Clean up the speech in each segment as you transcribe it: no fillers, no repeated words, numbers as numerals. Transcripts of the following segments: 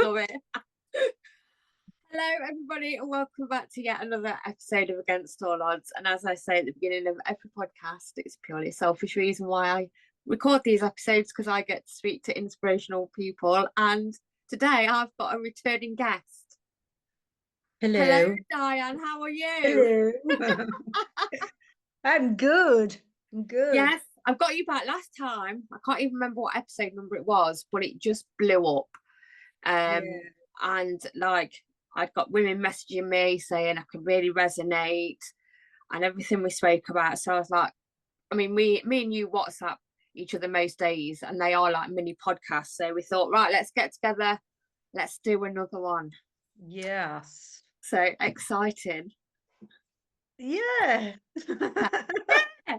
Love it. Hello, everybody, and welcome back to yet another episode of Against All Odds. And as I say at the beginning of every podcast, it's purely a selfish reason why I record these episodes, because I get to speak to inspirational people. And today I've got a returning guest. Hello. Hello, Dianne. How are you? Hello. I'm good. Yes, I've got you back last time. I can't even remember what episode number it was, but it just blew up. Yeah. And like, I'd got women messaging me saying I could really resonate and everything we spoke about. So I was like, I mean, me and you WhatsApp each other most days, and they are like mini podcasts. So we thought, right, let's get together, let's do another one. Yes. So exciting. Yeah.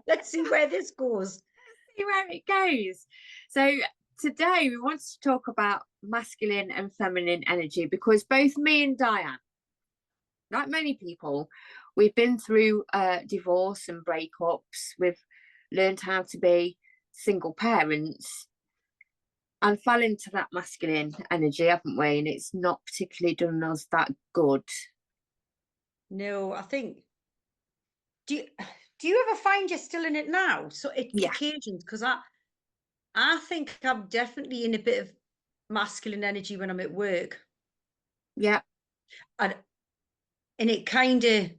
Let's see where this goes. Let's see where it goes. So today we want to talk about masculine and feminine energy, because both me and Dianne, like many people, we've been through divorce and breakups. We've learned how to be single parents and fell into that masculine energy, haven't we? And it's not particularly done us that good. No, I think. Do you ever find you're still in it now? So Yeah. occasions, because I think I'm definitely in a bit of masculine energy when I'm at work, Yeah. and it kind of.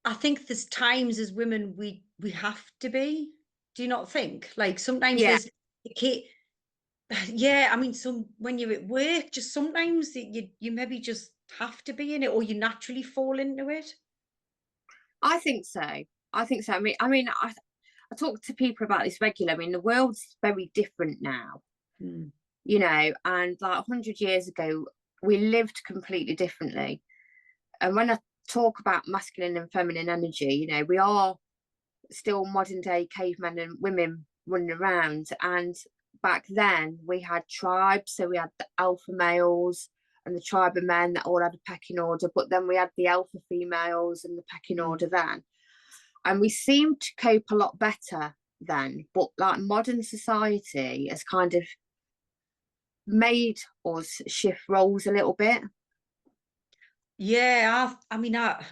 I think there's times as women we have to be. Do you not think? Like sometimes Yeah. there's yeah, I mean, some when you're at work, just sometimes you maybe just have to be in it, or you naturally fall into it. I think so. I think so. I talk to people about this regularly. I mean, the world's very different now, Mm. and like 100 years ago, we lived completely differently. And when I talk about masculine and feminine energy, we are still modern day cavemen and women running around. And back then we had tribes. So we had the alpha males and the tribe of men that all had a pecking order. But then we had the alpha females and the pecking order then. And we seemed to cope a lot better then. But like modern society has kind of made us shift roles a little bit. Yeah, I mean, I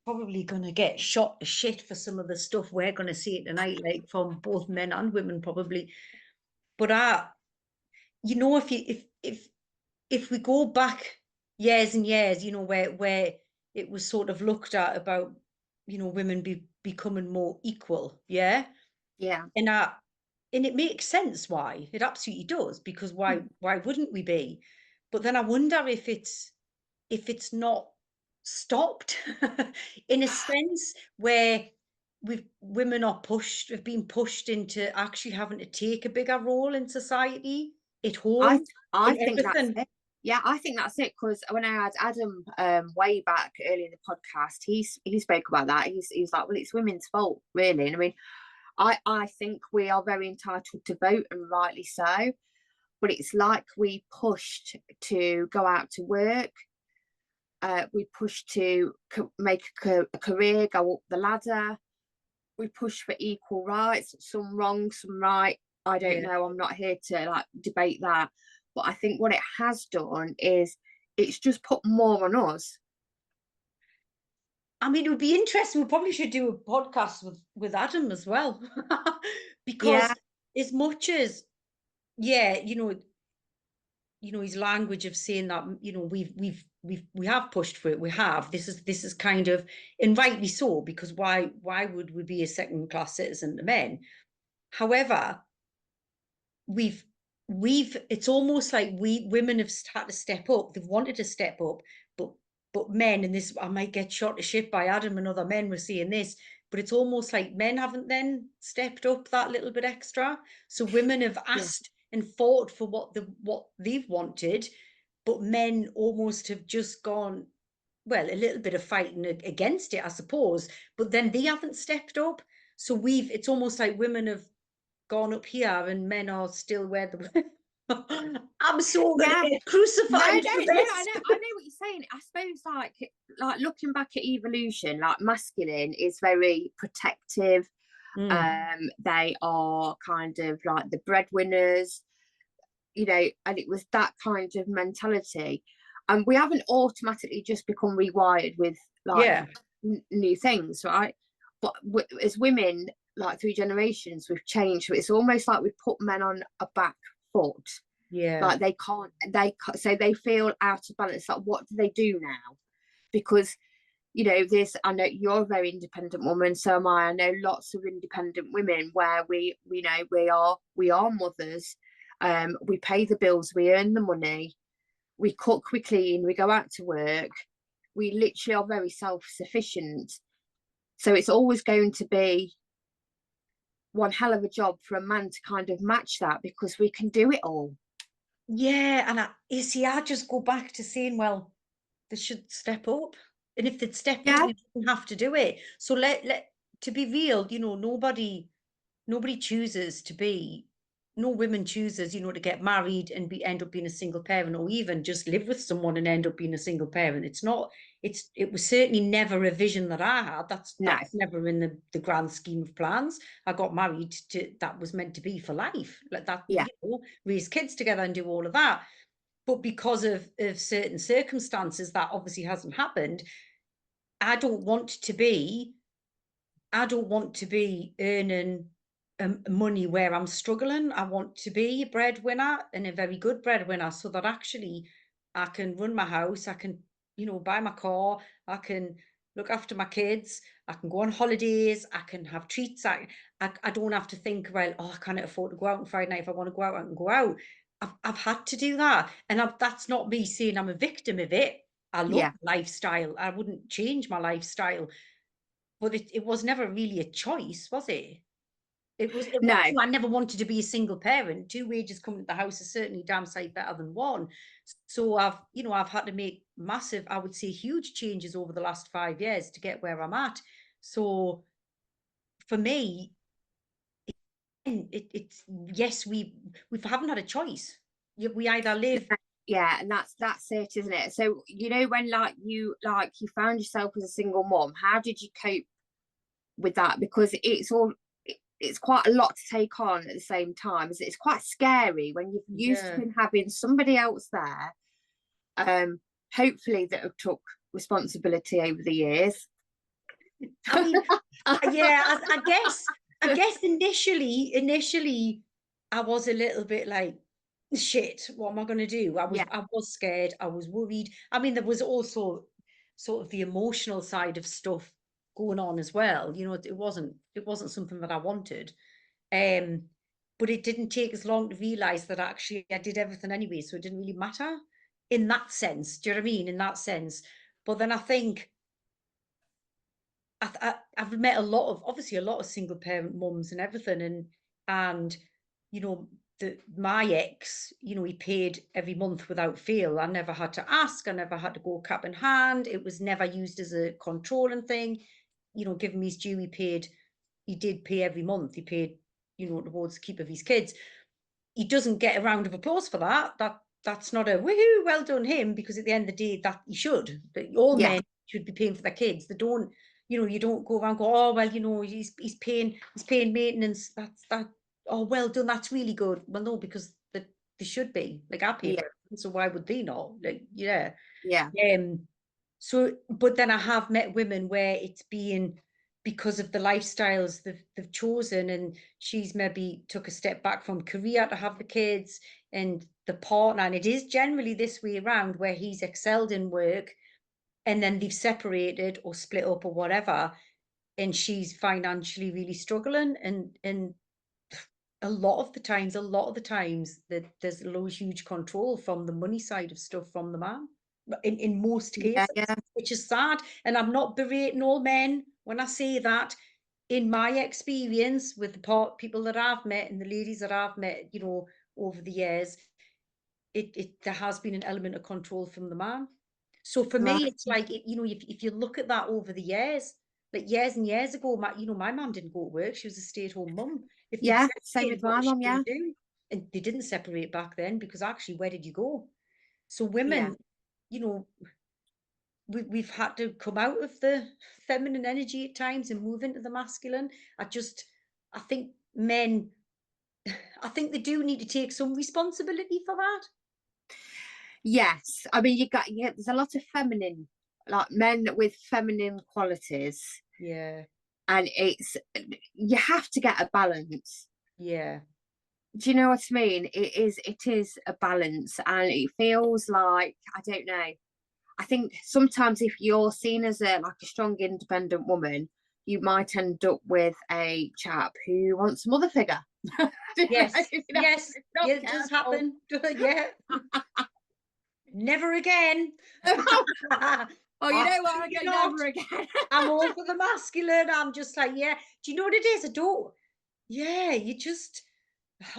probably gonna get shot to shit for some of the stuff we're gonna see tonight, like from both men and women, probably. But if you if we go back years and years, where it was sort of looked at about, women becoming more equal, yeah. Yeah. And it makes sense why. It absolutely does, because why wouldn't we be? But then I wonder if it's not stopped in a sense where women have been pushed into actually having to take a bigger role in society, at I home, I in think that's everything. it. Yeah, I think that's it. Because when I had Adam way back early in the podcast, he spoke about that. He's like, well, it's women's fault, really. And I mean, I think we are very entitled to vote, and rightly so. But it's like we pushed to go out to work. We pushed to make a career, go up the ladder. We pushed for equal rights. Some wrong, some right. I don't Yeah. know. I'm not here to like debate that. But I think what it has done is it's just put more on us. I mean, it would be interesting. We probably should do a podcast with Adam as well, Yeah, because as much as, yeah, his language of saying that, we have pushed for it. We have. This is kind of, and rightly so, because why would we be a second class citizen to men? However, we've it's almost like we women have had to step up. They've wanted to step up, but men, and this, I might get shot to shit by Adam and other men, were saying this, but it's almost like men haven't then stepped up that little bit extra. So women have yeah. asked and fought for what they've wanted, but men almost have just gone, well, a little bit of fighting against it, I suppose, but then they haven't stepped up. So it's almost like women have gone up here and men are still where the I'm so gonna Yeah. get No, no, crucified for no. this. I know what you're saying. I suppose like looking back at evolution, like masculine is very protective. Mm. They are kind of like the breadwinners. you know, and it was that kind of mentality. And we haven't automatically just become rewired with like Yeah, new things, right? But as women, like through generations, we've changed. So it's almost like we've put men on a back foot. yeah, Like so they feel out of balance. Like, what do they do now? Because, you know, this, I know you're a very independent woman, so am I. I know lots of independent women where we know we are mothers. We pay the bills, we earn the money, we cook, we clean, we go out to work. We literally are very self-sufficient. So it's always going to be one hell of a job for a man to kind of match that, because we can do it all. yeah. And you see, I just go back to saying, well, they should step up. And if they'd step up, Yeah, they don't have to do it. So to be real, nobody chooses to be, no women chooses, to get married and end up being a single parent, or even just live with someone and end up being a single parent. It's not, it was certainly never a vision that I had. no, That's never in the grand scheme of plans. I got married to, that was meant to be for life. Like that, yeah, raise kids together and do all of that. But because of certain circumstances, that obviously hasn't happened. I don't want to be I don't want to be earning money where I'm struggling. I want to be a breadwinner, and a very good breadwinner, so that actually I can run my house, I can, buy my car, I can look after my kids, I can go on holidays, I can have treats. I don't have to think, well, oh, I can't afford to go out on Friday night. If I want to go out, I can go out. I've had to do that. And that's not me saying I'm a victim of it. I love yeah, the lifestyle. I wouldn't change my lifestyle, but it was never really a choice, was it? no, I never wanted to be a single parent. Two wages coming to the house is certainly damn sight better than one. So I've had to make massive, I would say huge changes over the last 5 years to get where I'm at. So for me, it's yes, we haven't had a choice. We either live. yeah, and that's it, isn't it? So, you know, when like you found yourself as a single mom, how did you cope with that? Because it's quite a lot to take on at the same time. It's quite scary when you've used to Yeah. been having somebody else there, um, hopefully that have took responsibility over the years. I mean, yeah, I guess initially, I was a little bit like, shit, what am I going to do? Yeah, I was scared. I was worried. I mean, there was also sort of the emotional side of stuff going on as well. It wasn't something that I wanted. Um, but it didn't take as long to realize that actually I did everything anyway, so it didn't really matter in that sense. Do you know what I mean? In that sense. But then I think I've met obviously a lot of single parent mums and everything, and you know my ex, he paid every month without fail. I never had to ask. I never had to go cap in hand. It was never used as a controlling thing. Give him his due. He did pay every month. He paid, towards the keep of his kids. He doesn't get a round of applause for that. That's not a woohoo, well done him, because at the end of the day, that he should. That all yeah, men should be paying for their kids. They don't, you don't go around go, oh well, he's paying maintenance. That's that. Oh, well done. That's really good. Well, no, because they should be. Like I pay yeah, for it, so why would they not? Like, yeah. yeah, So, but then I have met women where it's been because of the lifestyles they've chosen, and she's maybe took a step back from career to have the kids and the partner, and it is generally this way around where he's excelled in work, and then they've separated or split up or whatever, and she's financially really struggling, and a lot of the times that there's a huge control from the money side of stuff from the man in most yeah, cases, yeah, which is sad. And I'm not berating all men when I say that. In my experience with the people that I've met and the ladies that I've met, over the years, there has been an element of control from the man. So for me, right, it's like, if you look at that over the years, like years and years ago, my mum didn't go to work. She was a stay-at-home mum. If they'd yeah. Same separated, with what my was she mom. going Yeah, to do? And they didn't separate back then, because actually, where did you go? So yeah, women, you know, we've had to come out of the feminine energy at times and move into the masculine. I think men I think they do need to take some responsibility for that. Yes, I mean, there's a lot of feminine, like men with feminine qualities, Yeah, and you have to get a balance. yeah, Do you know what I mean? It is a balance, and it feels like, I don't know. I think sometimes if you're seen as a strong, independent woman, you might end up with a chap who wants a mother figure. yes, You know, yes, if not yeah, it does careful. happen. Yeah, never again. Oh, you know what? I Absolutely go not. never again. I'm all for the masculine. I'm just like, yeah. Do you know what it is? I don't. Yeah, you just.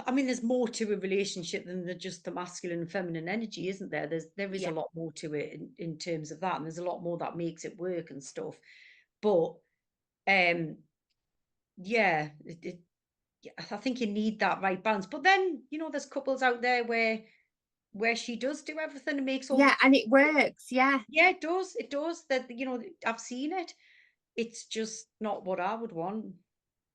I mean, there's more to a relationship than just the masculine and feminine energy, isn't there? There is Yeah, a lot more to it in terms of that, and there's a lot more that makes it work and stuff. But um, yeah, yeah, I think you need that right balance. But then, there's couples out there where she does do everything and makes all the. yeah, and it works. Yeah, Yeah, it does. It does. That I've seen it. It's just not what I would want.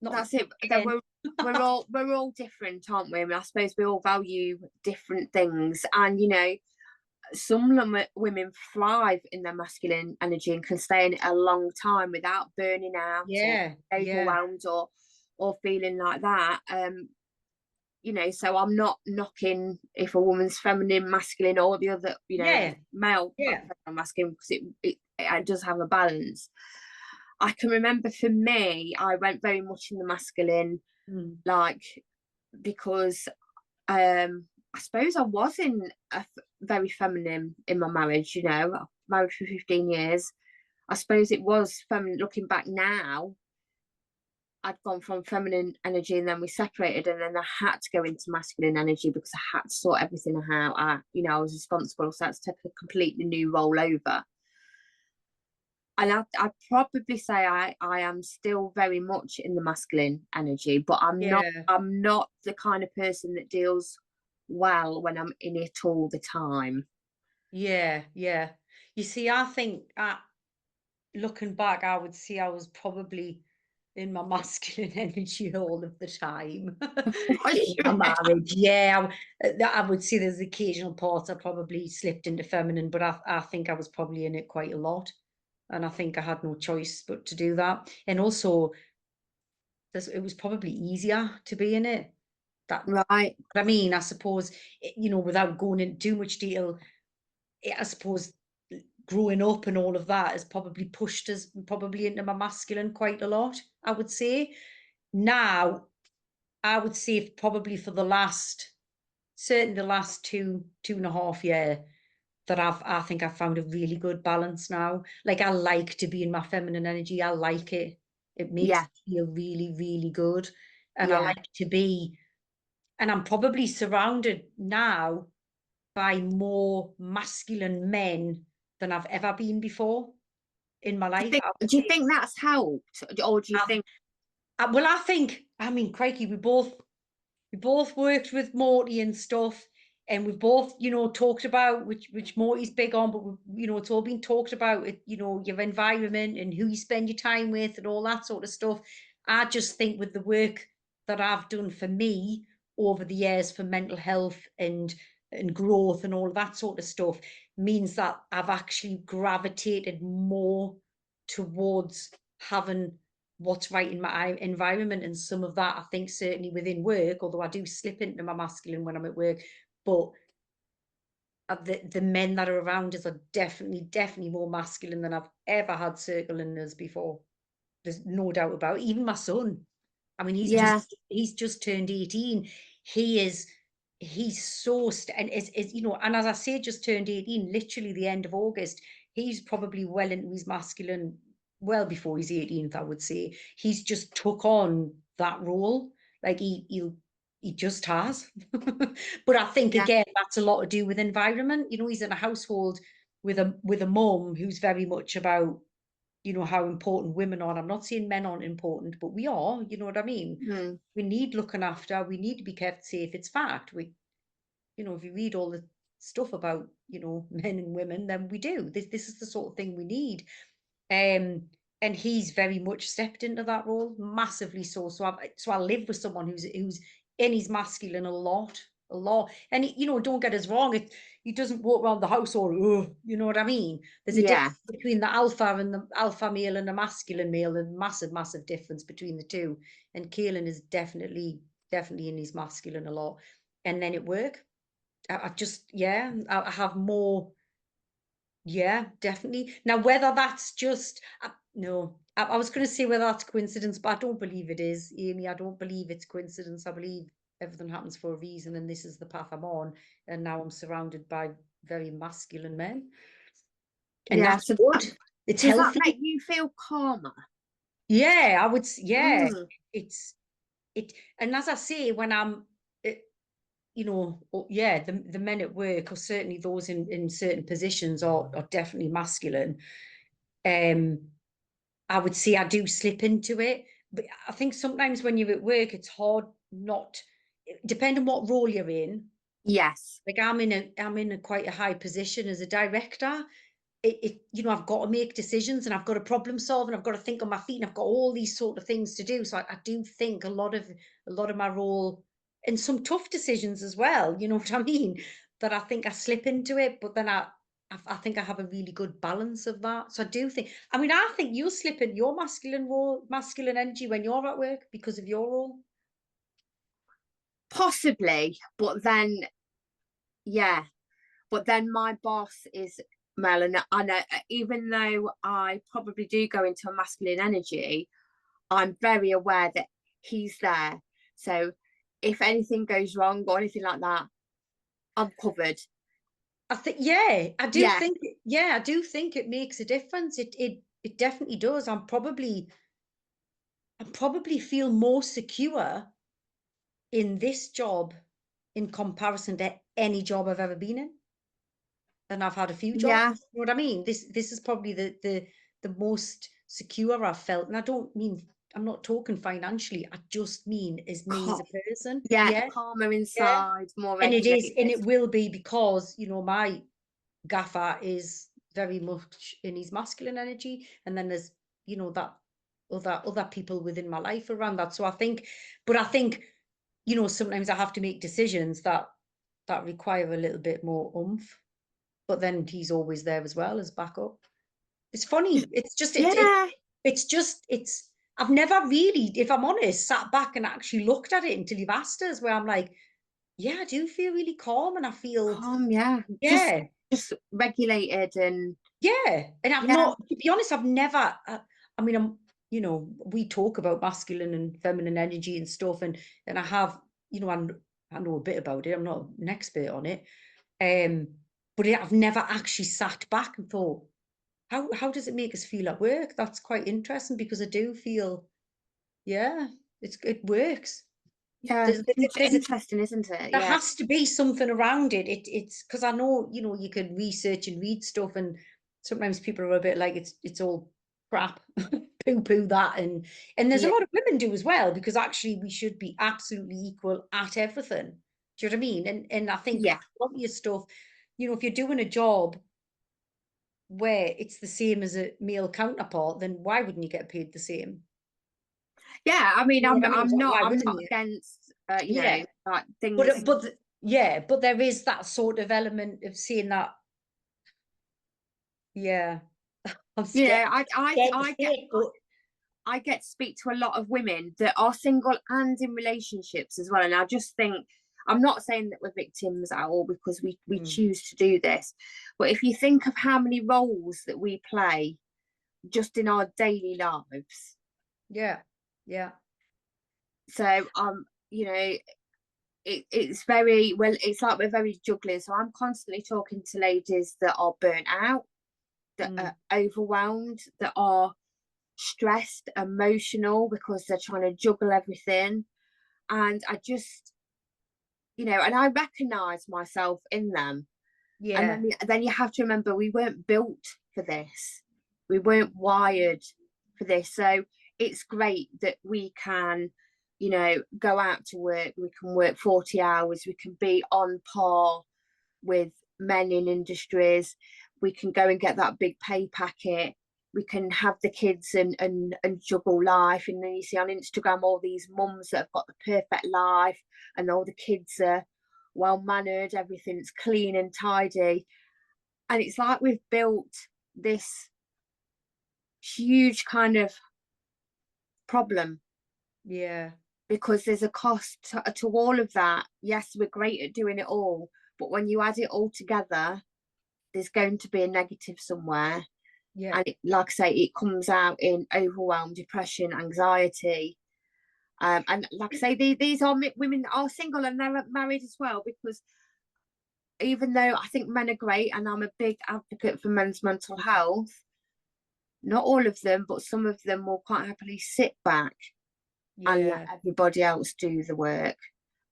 Not that's it. That again. we're all different, aren't we? I mean, I suppose we all value different things, and some women thrive in their masculine energy and can stay in it a long time without burning out or Yeah, yeah, overwhelmed or feeling like that. So I'm not knocking if a woman's feminine, masculine, or the other, yeah, male, yeah. feminine, masculine, because it does have a balance. I can remember for me, I went very much in the masculine, Mm. like, because I suppose I was in very feminine in my marriage, married for 15 years. I suppose it was feminine. Looking back now, I'd gone from feminine energy and then we separated, and then I had to go into masculine energy because I had to sort everything out. I was responsible, so I had to take a completely new role over. And I'd probably say I am still very much in the masculine energy, but Yeah, I'm not the kind of person that deals well when I'm in it all the time. yeah, yeah. You see, I think looking back, I would say I was probably in my masculine energy all of the time in my marriage. Yeah, I would say there's occasional parts I probably slipped into feminine, but I think I was probably in it quite a lot. And I think I had no choice but to do that. And also, it was probably easier to be in it. That Right. I mean, I suppose, without going into too much detail, I suppose growing up and all of that has probably pushed us probably into my masculine quite a lot, I would say. Now, I would say probably for certainly the last 2.5 year, that I think I've found a really good balance now. Like, I like to be in my feminine energy. I like it. It makes Yeah. me feel really, really good. And I Yeah. like to be, and I'm probably surrounded now by more masculine men than I've ever been before in my Do you life, think I would do you say. think that's helped, or do you I've think? well, I think, I mean, crikey, we both worked with Morty and stuff, and we've both, talked about which Morty's big on, but it's all been talked about. Your environment and who you spend your time with and all that sort of stuff. I just think with the work that I've done for me over the years for mental health and growth and all that sort of stuff means that I've actually gravitated more towards having what's right in my environment, and some of that I think certainly within work, although I do slip into my masculine when I'm at work, but the men that are around us are definitely more masculine than I've ever had circling us before. There's no doubt about it. Even my son, I mean, Yeah. he's just turned 18. He is he's so and and as I say, just turned 18, literally the end of August. He's probably well into his masculine well before his 18th, I would say. He's just took on that role. Like he just has. But I think Yeah. again, that's a lot to do with environment. He's in a household with a mum who's very much about how important women are. I'm not saying men aren't important, but we are, you know what I mean? Mm. We need looking after, we need to be kept safe. It's fact. If you read all the stuff about, men and women, then we do. This is the sort of thing we need. Um, and he's very much stepped into that role, massively so. So I live with someone who's and he's masculine a lot, a lot. And you know, don't get us wrong, he doesn't walk around the house all, "Ugh," you know what I mean? There's a Yeah, difference between the alpha male and the masculine male, and massive, massive difference between the two. And Kaelin is definitely in his masculine a lot. And then at work, I just, yeah, I have more. Yeah, definitely. Now, whether that's just, no, I was going to say whether that's coincidence, but I don't believe it is, Amy. I don't believe it's coincidence. I believe everything happens for a reason, and this is the path I'm on. And now I'm surrounded by very masculine men, and yeah. that's So good. It's does that healthy. make you feel calmer? Yeah, I would. Yeah, Mm, it's it. And as I say, when I'm, you know, yeah, the men at work, or certainly those in certain positions, are definitely masculine. Um, I would say I do slip into it, but I think sometimes when you're at work, it's hard not, depending on what role you're in. yes. Like I'm in a quite a high position as a director. You know, I've got to make decisions, and I've got to problem solve, and I've got to think on my feet, and I've got all these sort of things to do. So I do think a lot of my role, and some tough decisions as well, you know what I mean, that I think I slip into it, but then I think I have a really good balance of that. So I do think, I mean, I think you'll slip in your masculine role, masculine energy when you're at work because of your role. Possibly, but then, yeah, but then my boss is male, and I know, even though I probably do go into a masculine energy, I'm very aware that he's there. So if anything goes wrong or anything like that, I'm covered. I think, yeah, Yeah, I do think it makes a difference. It definitely does. I probably feel more secure in this job in comparison to any job I've ever been in. And I've had a few jobs. yeah, You know what I mean? This is probably the most secure I've felt. And I don't mean, I'm not talking financially. I just mean as me as Cal- a person. yeah, Yeah, calmer yeah. inside, more And it is, and regulated. it will be, because, you know, my gaffer is very much in his masculine energy, and then there's, you know, that other people within my life around that. So I think, but I think, you know, sometimes I have to make decisions that require a little bit more oomph, but then he's always there as well as backup. It's funny. It's just Yeah, it's just it's I've never really, if I'm honest, sat back and actually looked at it until you've asked us, where I'm like, yeah, I do feel really calm, and I feel, calm. Yeah, yeah, just regulated, and yeah. And I've yeah, not, to be honest, I've never, I mean, you know, we talk about masculine and feminine energy and stuff, and I have, you know, I know a bit about it. I'm not an expert on it. Um, but yeah, I've never actually sat back and thought, how does it make us feel at work? That's quite interesting, because I do feel, yeah, it works. yeah. There's, It's there's a, interesting, isn't it? there Yeah, has to be something around it. It's because I know, you know, you can research and read stuff, and sometimes people are a bit like, it's all crap, poo that, and there's a yeah, lot of women do as well, because actually we should be absolutely equal at everything. Do you know what I mean? And I think yeah, a lot of your stuff, you know, if you're doing a job where it's the same as a male counterpart, then why wouldn't you get paid the same? yeah. I mean, You know what I mean? Why I'm wouldn't not you? against, Yeah. like But things. yeah, but there is that sort of element of seeing that. Yeah, I'm You scared. know, Scared to say it, but I get to speak to a lot of women that are single and in relationships as well. And I just think, I'm not saying that we're victims at all, because we mm, choose to do this. But if you think of how many roles that we play just in our daily lives. yeah, yeah, So it's very well, it's like we're very juggling. So I'm constantly talking to ladies that are burnt out, that mm, are overwhelmed, that are stressed, emotional, because they're trying to juggle everything. And I just, and I recognize myself in them. And yeah, then you have to remember, we weren't built for this. We weren't wired for this. So it's great that we can, go out to work. We can work 40 hours. We can be on par with men in industries. We can go and get that big pay packet. we can have the kids and juggle life. And then you see on Instagram all these mums that have got the perfect life, and all the kids are well mannered, everything's clean and tidy. And it's like we've built this huge kind of problem, Yeah. because there's a cost to all of that. Yes, we're great at doing it all, but when you add it all together, there's going to be a negative somewhere. Yeah. And like I say, it comes out in overwhelm, depression, anxiety. And like I say, these are women that are single and they're married as well, because even though I think men are great and I'm a big advocate for men's mental health, not all of them, but some of them will quite happily sit back and let Yeah. everybody else do the work.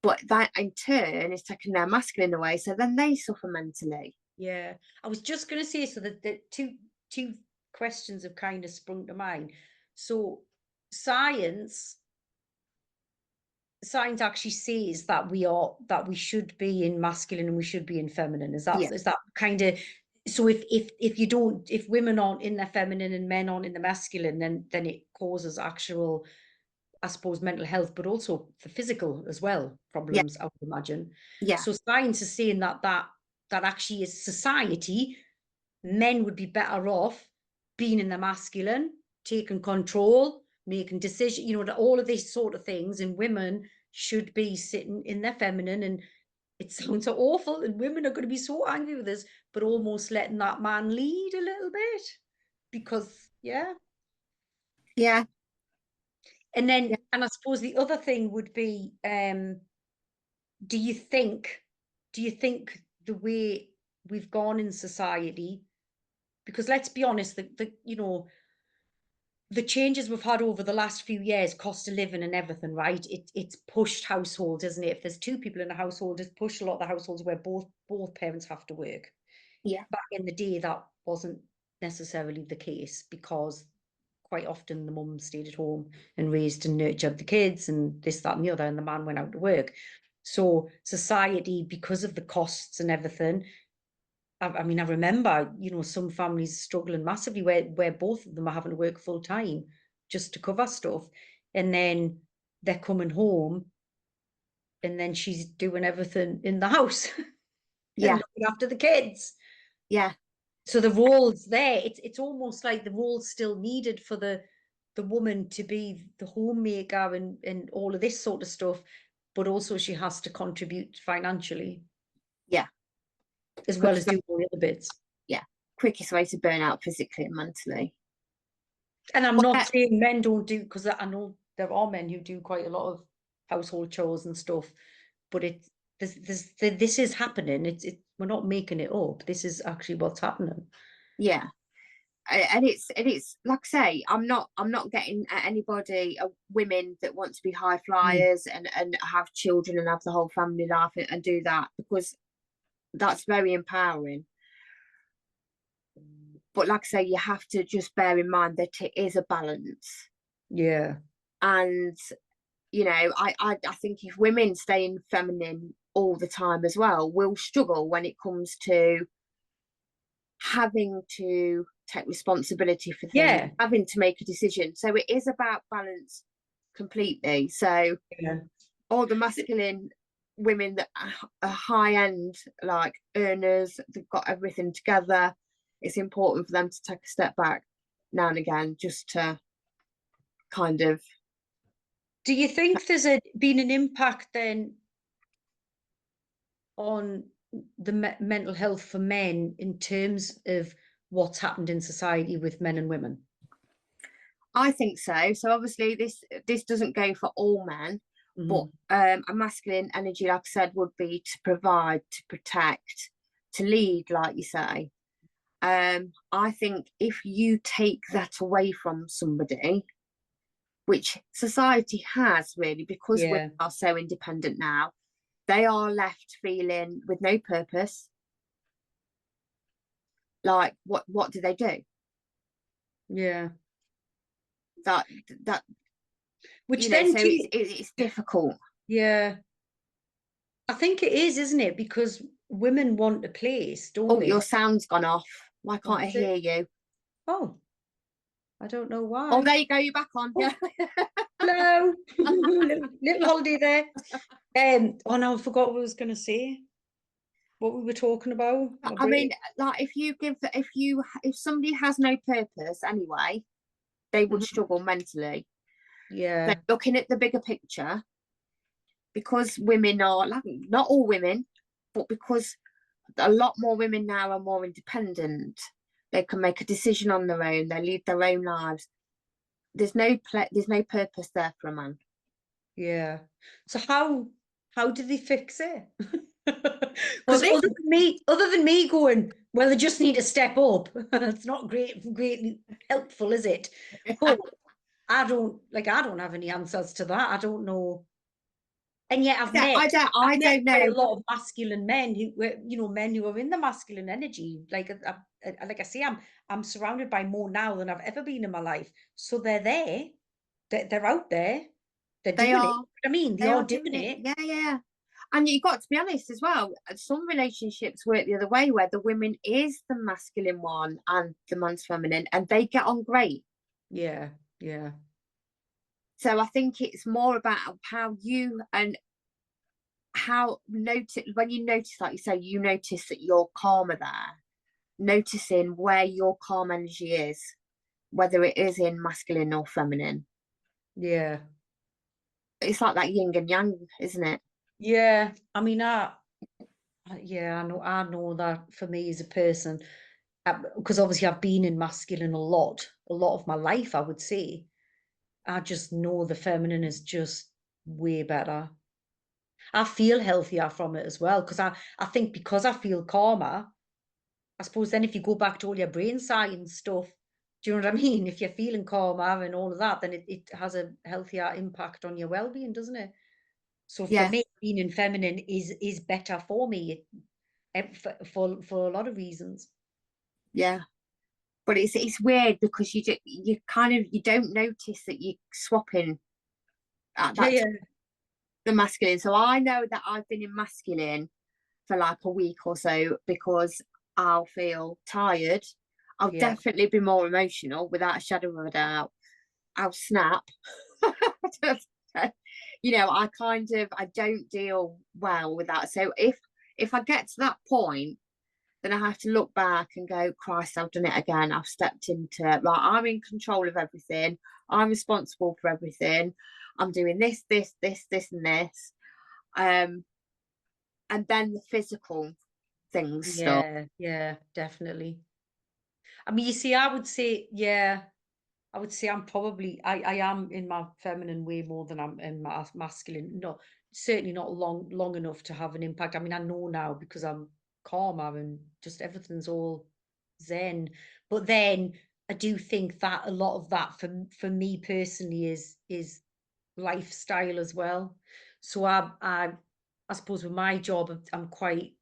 But that in turn is taking their masculine away, so then they suffer mentally. Yeah. I was just going to say, so that the two questions have kind of sprung to mind. So science science actually says that we should be in masculine and we should be in feminine. Yeah, Is that kind of, so if you don't, if women aren't in their feminine and men aren't in the masculine, then it causes actual, I suppose, mental health, but also the physical as well yeah, problems, I would imagine. yeah, So science is saying that actually is society, men would be better off being in the masculine, taking control, making decisions, all of these sort of things, and women should be sitting in their feminine. And it sounds so awful, and women are going to be so angry with us, but almost letting that man lead a little bit, because yeah. yeah, And yeah. then, and I suppose the other thing would be, do you think, the way we've gone in society, because let's be honest, the changes we've had over the last few years, cost of living and everything, right? It's pushed households, isn't it? If there's two people in a household, it's pushed a lot of the households where both parents have to work. Yeah, Back in the day, that wasn't necessarily the case, because quite often the mum stayed at home and raised and nurtured the kids and this, that, and the other, and the man went out to work. So society, because of the costs and everything, I mean, I remember, some families struggling massively where both of them are having to work full time just to cover stuff. And then they're coming home and then she's doing everything in the house and yeah, looking after the kids. yeah, So the role's there. It's almost like the role's still needed for the woman to be the homemaker and all of this sort of stuff, but also she has to contribute financially yeah. as well as Quickest way, do all the other bits. yeah, quickest way to burn out physically and mentally. And I'm But not saying men don't do, because I know there are men who do quite a lot of household chores and stuff, but this is happening. We're not making it up. This is actually what's happening. yeah, and it's like I say, I'm not getting at anybody, women that want to be high Mm. flyers and have children and have the whole family life and do that, because that's very empowering. But like I say, you have to just bear in mind that it is a balance. Yeah. And I think if women stay in feminine all the time as well, we'll struggle when it comes to having to take responsibility for things, Yeah. having to make a decision. So it is about balance completely. So Yeah. all the masculine women that are high end, like earners, they've got everything together. It's important for them to take a step back now and again, just to kind of. Do you think there's been an impact then on the mental health for men in terms of what's happened in society with men and women? I think so. So obviously this doesn't go for all men, but Mhm. a masculine energy, like I said, would be to provide, to protect, to lead, like you say. I think if you take that away from somebody, which society has really, because we Yeah. are so independent now, they are left feeling with no purpose. Like what do they do? Yeah. That that Which then so it's difficult. yeah, I think it is, isn't it? Because women want a place, don't Oh, your they? sound's gone off. Why Oh, can't I is it? hear you? Oh. I don't know Oh, why. there you go, you're back on. Oh, Yeah. hello. Little holiday there. Oh no, I forgot what I was gonna say. What we were talking about. My I mean, brain. like if somebody has no purpose anyway, they would Mhm. struggle mentally. So Yeah, looking at the bigger picture, because women are like, not all women, but because a lot more women now are more independent, they can make a decision on their own, they lead their own lives. There's no purpose there for a man. yeah. So how did they fix it? Well, Because this other than me going, well, they just need to step up. It's not greatly helpful, is it? But I don't have any answers to that. I don't know. And yet I've I met don't quite a know. lot of masculine men who were, men who are in the masculine energy. Like I say, I'm surrounded by more now than I've ever been in my life. So they're there. They're out there. They're They doing it. are I mean, they they are are doing doing it. it. Yeah, yeah. And you got to be honest as well. Some relationships work the other way, where the woman is the masculine one and the man's feminine, and they get on great. Yeah, yeah, So I think it's more about how you and how notice when you notice, like you say, you notice that you're calmer there, noticing where your calm energy is, whether it is in masculine or feminine. yeah, It's like that yin and yang, isn't it? yeah. I mean, yeah, I know that for me as a person, because obviously I've been in masculine a lot of my life, I would say. I just know the feminine is just way better. I feel healthier from it as well because I think because I feel calmer, I suppose then if you go back to all your brain science stuff, do you know what I mean? If you're feeling calmer and all of that, then it has a healthier impact on your well-being, doesn't it? So for Yes, me, being in feminine is better for me for a lot of reasons. yeah. But it's weird because you kind of you don't notice that you're swapping at Yeah, that yeah, the masculine. So I know that I've been in masculine for like a week or so because I'll feel tired. I'll yeah, definitely be more emotional without a shadow of a doubt. I'll snap. I don't deal well with that. So if I get to that point, then I have to look back and go, Christ, I've done it again. I've stepped into right. I'm in control of everything. I'm responsible for everything. I'm doing this, and this. Um, and then the physical things start. yeah, yeah, definitely. I mean, you see, I would say, yeah, I would say I am in my feminine way more than I'm in my masculine. No, certainly not long enough to have an impact. I mean, I know now because I'm calmer and just everything's all zen. But then I do think that a lot of that for me personally is lifestyle as well. So I suppose with my job, I'm quite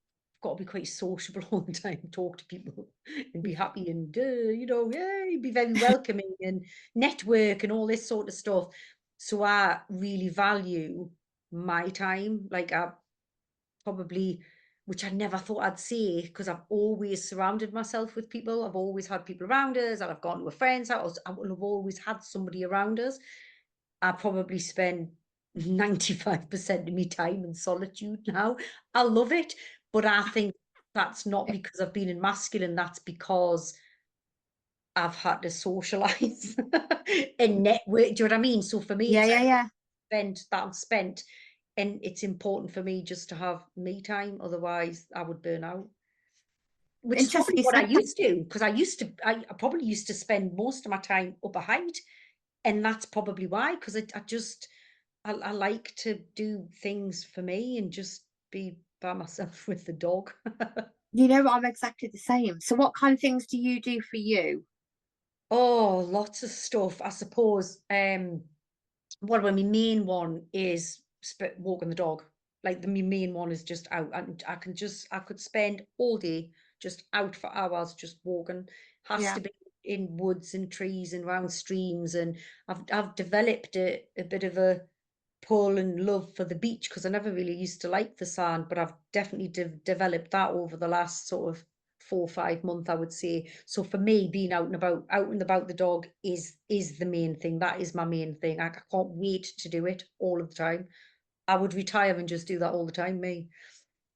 got to be quite sociable all the time, talk to people and be happy and yay, be very welcoming and network and all this sort of stuff. So I really value my time. Like I probably, which I never thought I'd say, because I've always surrounded myself with people. I've always had people around us, and I've gone to a friend's house. I will have always had somebody around us. I probably spend 95% of my time in solitude now. I love it, but I think that's not because I've been in masculine, that's because I've had to socialize and network. Do you know what I mean? So for me, Yeah, it's yeah, like yeah. spent, and it's important for me just to have me time. Otherwise, I would burn out. Which is Interesting probably you what I said that. used to, because I probably used to spend most of my time up a height, and that's probably why, because I like to do things for me and just be by myself with the dog. I'm exactly the same. So what kind of things do you do for you? Oh, lots of stuff, I suppose. My main one is walking the dog. Like my main one is just out, and I could spend all day just out for hours, just walking. Has Yeah. to be in woods and trees and around streams, and I've developed a bit of a pull and love for the beach because I never really used to like the sand, but I've definitely developed that over the last sort of 4 or 5 months, I would say. So for me, being out and about the dog is the main thing. That is my main thing. I can't wait to do it all of the time. I would retire and just do that all the time, me.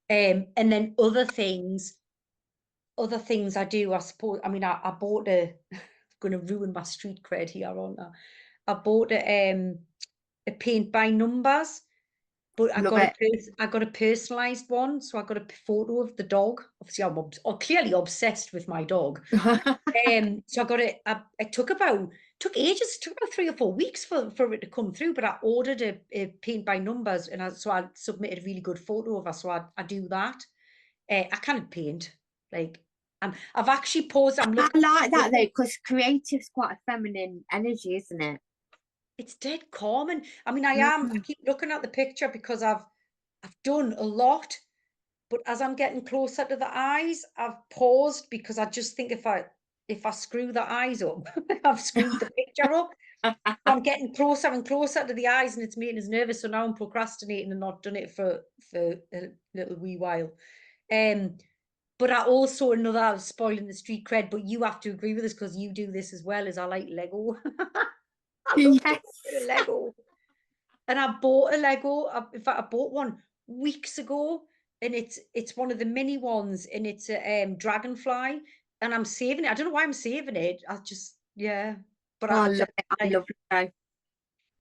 And then other things I do, I suppose. I mean, I bought a. Going to ruin my street cred here, aren't I? I bought a paint by numbers, but Love it. I got a personalized one. So I got a photo of the dog. Obviously, I'm clearly obsessed with my dog. So I got it. It took ages. It took about 3 or 4 weeks for it to come through. But I ordered a paint by numbers, and so I submitted a really good photo of her. So I do that. I can't paint. Like, I've actually paused. I'm I looking. like that though, because creative's quite a feminine energy, isn't it? It's dead common. I mean, I Mm. keep looking at the picture because I've done a lot, but as I'm getting closer to the eyes, I've paused because I just think if I screw the eyes up, I've screwed the picture up. So I'm getting closer and closer to the eyes, and it's making us nervous. So now I'm procrastinating and not done it for a little wee while. Um, but I also, another spoiling the street cred, but you have to agree with this because you do this as well, is I like Lego. I love a Yes. bit of Lego. And I bought a Lego. In fact, I bought one weeks ago, and it's one of the mini ones, and it's a dragonfly. And I'm saving it. I don't know why I'm saving it. I just, yeah. But Oh, I love it. I like, love Lego.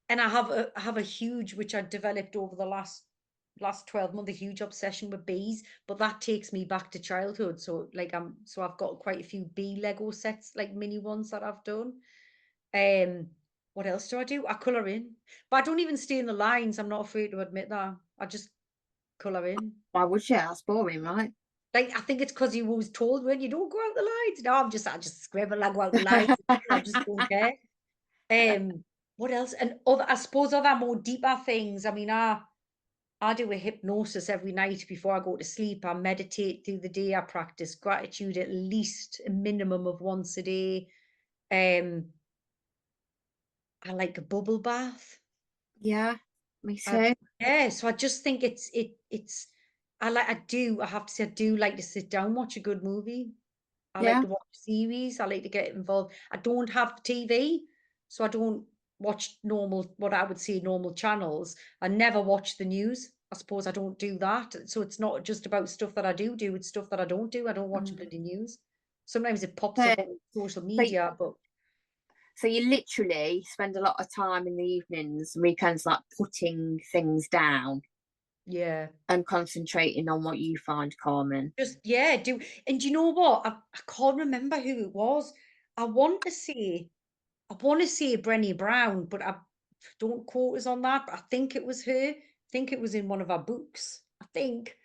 and I have a huge, which I developed over the last 12 months, a huge obsession with bees. But that takes me back to childhood. So like so I've got quite a few bee Lego sets, like mini ones that I've done. Um, what else do I do? I colour in, but I don't even stay in the lines. I'm not afraid to admit that. I just colour in. Why would you? That's boring, right? Like, I think it's because you was told when you don't go out the lines. No, I just scribble. I go out the lines. I just don't care. Um, what else? And other, I suppose, other more deeper things. I mean, I do a hypnosis every night before I go to sleep. I meditate through the day. I practice gratitude at least a minimum of once a day. Um, I like a bubble bath. Yeah, me I, too. yeah, so I just think it's I have to say I do like to sit down, watch a good movie. I like Yeah, to watch series. I like to get involved. I don't have TV, so I don't watch what I would say normal channels. I never watch the news. I suppose I don't do that. So it's not just about stuff that I do, it's stuff that I don't do. I don't watch mm. bloody news. Sometimes it pops So, up on social so, media, but so you literally spend a lot of time in the evenings and weekends, like putting things down yeah. and concentrating on what you find calming. Just yeah, do and do you know what? I can't remember who it was. I want to say I want to say Brenny Brown, but I don't quote us on that. But I think it was her. I think it was in one of our books. I think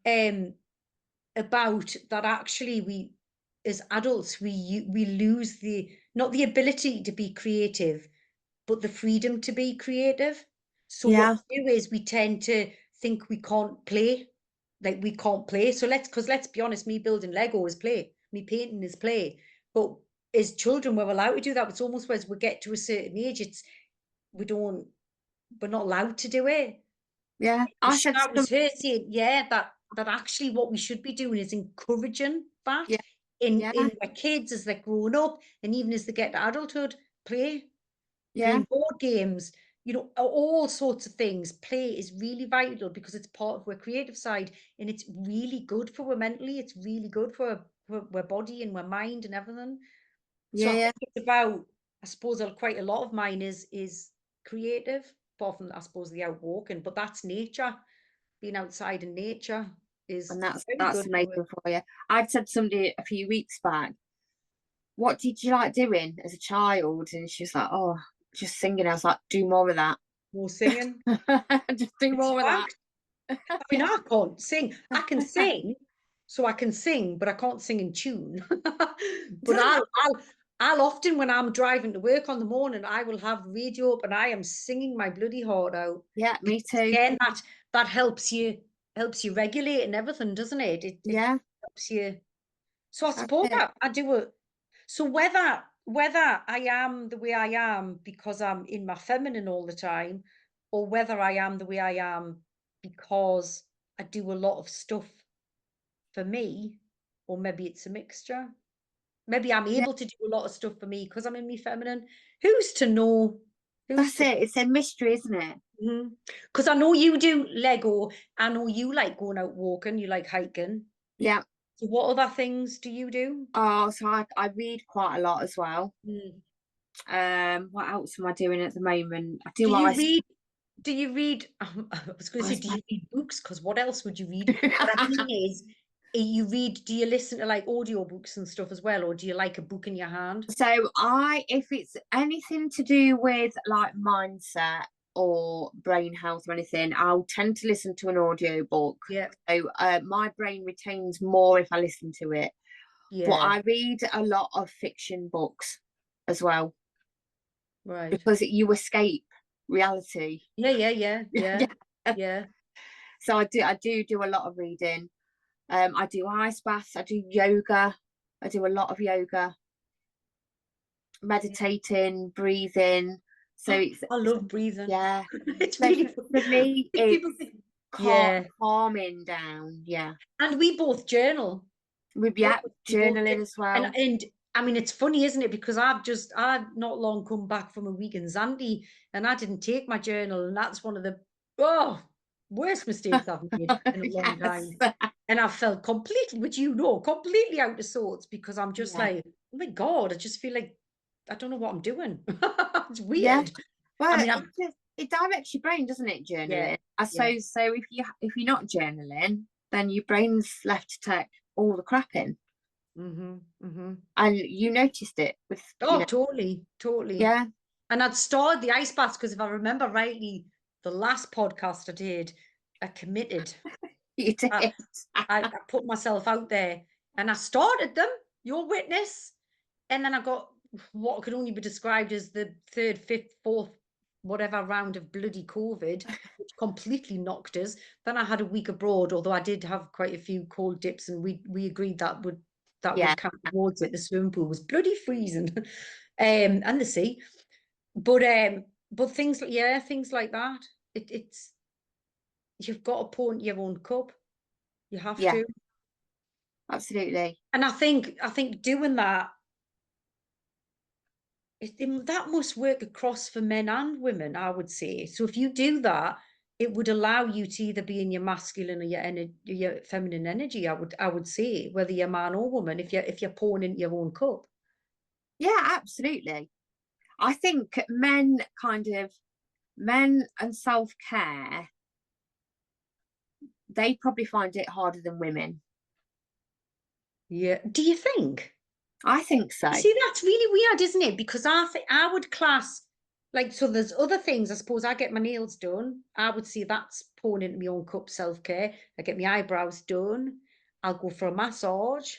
um about that actually we as adults we lose the not the ability to be creative, but the freedom to be creative. So what Yeah, we do is we tend to think we can't play, like we can't play. So let's be honest, me building Lego is play, me painting is play. But as children, we're allowed to do that. It's almost as we get to a certain age, we don't, we're not allowed to do it. yeah. I said That some. was her saying, yeah, that actually what we should be doing is encouraging that Yeah, in yeah, our kids as they're growing up and even as they get to adulthood, play. yeah, Playing board games, all sorts of things. Play is really vital because it's part of our creative side and it's really good for our mentally. It's really good for our body and our mind and everything. So I yeah, think it's about, I suppose quite a lot of mine is creative, apart from I suppose the out walking, but that's nature. Being outside in nature is and that's very that's good for amazing for you. I'd said to somebody a few weeks back, what did you like doing as a child? And she was like, oh, just singing. I was like, do more of that. more singing. Just do It's more of that. fact. I mean, I can't sing. I can sing, so I can sing, but I can't sing in tune. But Doesn't matter. I'll often, when I'm driving to work on the morning, I will have the radio up and I am singing my bloody heart out. Yeah, me Because too. again, that helps you regulate and everything, doesn't it? It Yeah, helps you. So I that's suppose it. I do it. So whether I am the way I am because I'm in my feminine all the time, or whether I am the way I am because I do a lot of stuff for me, or maybe it's a mixture. Maybe I'm Yeah, able to do a lot of stuff for me because I'm in my feminine. Who's to know? Who's that's to it. It's a mystery, isn't it? Because I know you do Lego. I know you like going out walking. You like hiking. Yeah. So what other things do you do? Oh, so I read quite a lot as well. Mm. What else am I doing at the moment? I Do do you ice. read? Do you read? I was going to say, ice do bath. you read books? Because what else would you read? What I mean is, you read. Do you listen to like audio books and stuff as well, or do you like a book in your hand? So if it's anything to do with like mindset or brain health or anything, I'll tend to listen to an audio book. Yeah, So my brain retains more if I listen to it. But yeah, I read a lot of fiction books as well right. because you escape reality. Yeah, yeah, yeah, yeah, Yeah. yeah. So I do a lot of reading. I do ice baths, I do yoga, I do a lot of yoga, Yeah. meditating, breathing. So it's I love breathing. yeah. It's So really for me, people it's think, yeah. calming down. Yeah, And we both journal. with Both yeah, we both journaling as well. and I mean it's funny, isn't it? Because I've not long come back from a week in Zante and I didn't take my journal, and that's one of the worst mistakes I've made in a long Yes. time. And I felt completely, which you know, completely out of sorts because I'm just Yeah. like, oh my God, I just feel like I don't know what I'm doing. It's Yeah. weird. I Well, mean, I'm it directs your brain, doesn't it? yeah, Journaling. I yeah. suppose so. If you're not journaling, then your brain's left to take all the crap in, Mm-hmm. Mm-hmm. and you noticed it with Oh, totally, totally. yeah, And I'd started the ice baths because if I remember rightly, the last podcast I did, I committed. you I, did. I put myself out there and I started them, your witness. And then I got what could only be described as the third, fifth, fourth, whatever round of bloody COVID, which completely knocked us. Then I had a week abroad, although I did have quite a few cold dips, and we agreed that Yeah, would count towards it. The swimming pool was bloody freezing, and the sea. But things like things like that. It's you've got to pour into your own cup. You have yeah, to. absolutely. And I think doing that, that must work across for men and women, I would say. So if you do that, it would allow you to either be in your masculine or your feminine energy. I would say, whether you're man or woman, if you're pouring into your own cup. Yeah, absolutely. I think men and self care, they probably find it harder than women. Yeah. Do you think? I think You so. see, that's really weird, isn't it? Because I think I would class like so. There's other things. I suppose I get my nails done. I would say that's pouring into my own cup self care. I get my eyebrows done. I'll go for a massage.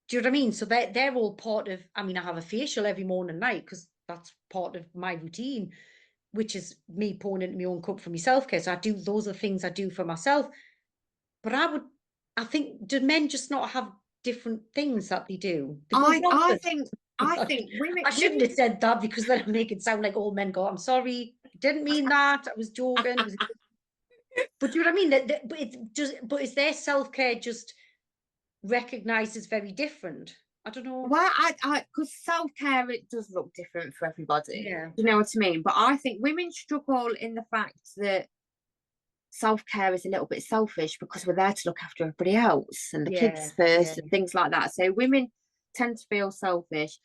Do you know what I mean? So they're all part of. I mean, I have a facial every morning and night because that's part of my routine, which is me pouring into my own cup for my self care. So I do those are things I do for myself. But I think, do men just not have different things that they do? They both I want I it. think I think I shouldn't have said that because then I make it sound like all men go, I'm sorry, I didn't mean that. I was joking. But do you know what I mean? But it's just, but is their self-care just recognized as very different? I don't know. well, I because self care it does look different for everybody. Yeah. You know what I mean? But I think women struggle in the fact that self care is a little bit selfish because we're there to look after everybody else and the Yeah. kids first Yeah. and things like that. So women tend to feel selfish.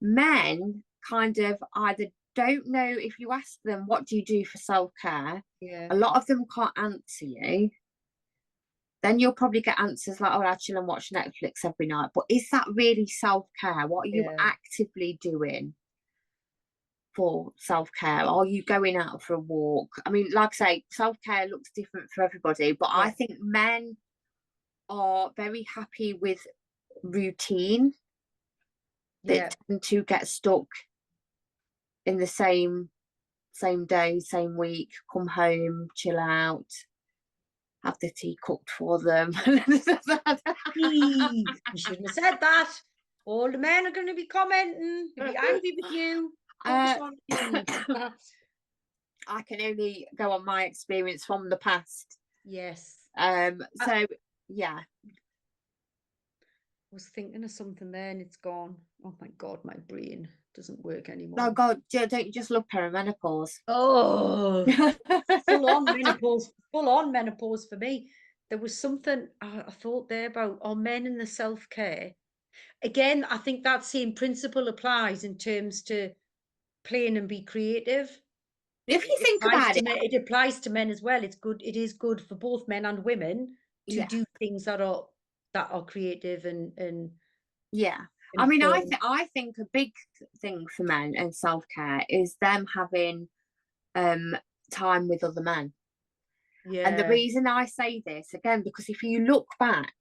Men kind of either don't know, if you ask them what do you do for self care, Yeah. a lot of them can't answer you. Then you'll probably get answers like, oh, I chill and watch Netflix every night. But is that really self care? What are you Yeah. actively doing for self care? Are you going out for a walk? I mean, like I say, self care looks different for everybody, but I Yeah. think men are very happy with routine Yeah. that tend to get stuck in the same day, same week, come home, chill out, have the tea cooked for them. You shouldn't have said that. All the men are going to be commenting. They'll be angry with you. Focus uh, on you. I can only go on my experience from the past. Yes. So yeah, was thinking of something there and it's gone. Oh my God, my brain doesn't work Oh anymore. God, don't you just love perimenopause? Oh, full on menopause for me. There was something I thought there about our men and the self-care. Again, I think that same principle applies in terms to playing and be creative. If you think about it, It applies to men as well. It's good. It is good for both men and women to yeah, do things that are creative yeah. I and mean, fun. I think a big thing for men and self care is them having um time with other men. And the Yeah, reason I say this again, because if you look back,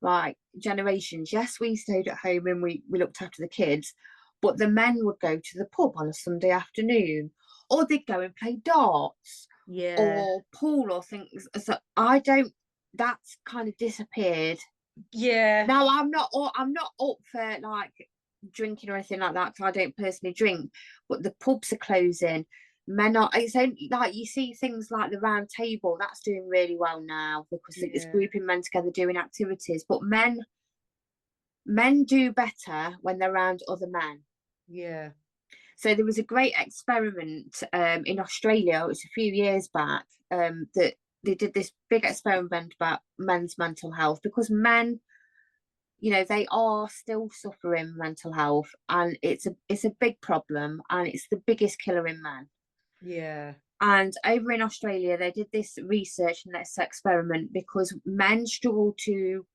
like generations, yes, we stayed at home and we looked after the kids, but the men would go to the pub on a Sunday afternoon, or they'd go and play darts yeah, or pool or things. So I don't. That's kind of disappeared. yeah, Now I'm not up for like drinking or anything like that because I don't personally drink. But the pubs are closing. Men are. It's only like you see things like the round table that's doing really well now because it's yeah, grouping men together doing activities. But men do better when they're around other men. yeah, So there was a great experiment in Australia. It was a few years back that they did this big experiment about men's mental health because men, you know, they are still suffering mental health, and it's a big problem, and it's the biggest killer in men. yeah, And over in Australia, they did this research and this experiment because men struggle to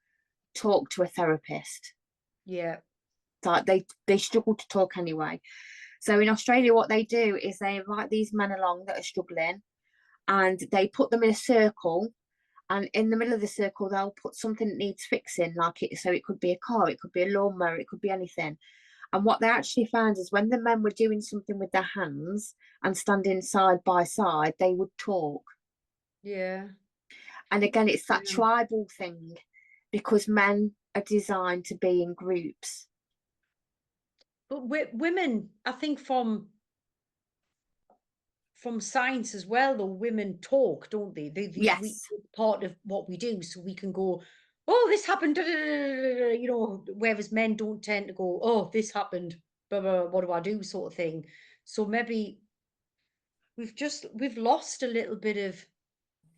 talk to a therapist. yeah, Like they struggle to talk anyway. So in Australia, what they do is they invite these men along that are struggling, and they put them in a circle. And in the middle of the circle, they'll put something that needs fixing, like it. So it could be a car, it could be a lawnmower, it could be anything. And what they actually found is when the men were doing something with their hands and standing side by side, they would talk. yeah, And again, it's that yeah. tribal thing because men are designed to be in groups. But women, I think from science as well, though, women talk, don't they? We Yes. it's part of what we do, so we can go, oh, this happened, you know, whereas men don't tend to go, oh, this happened, blah, blah, what do I do, sort of thing. So maybe we've lost a little bit of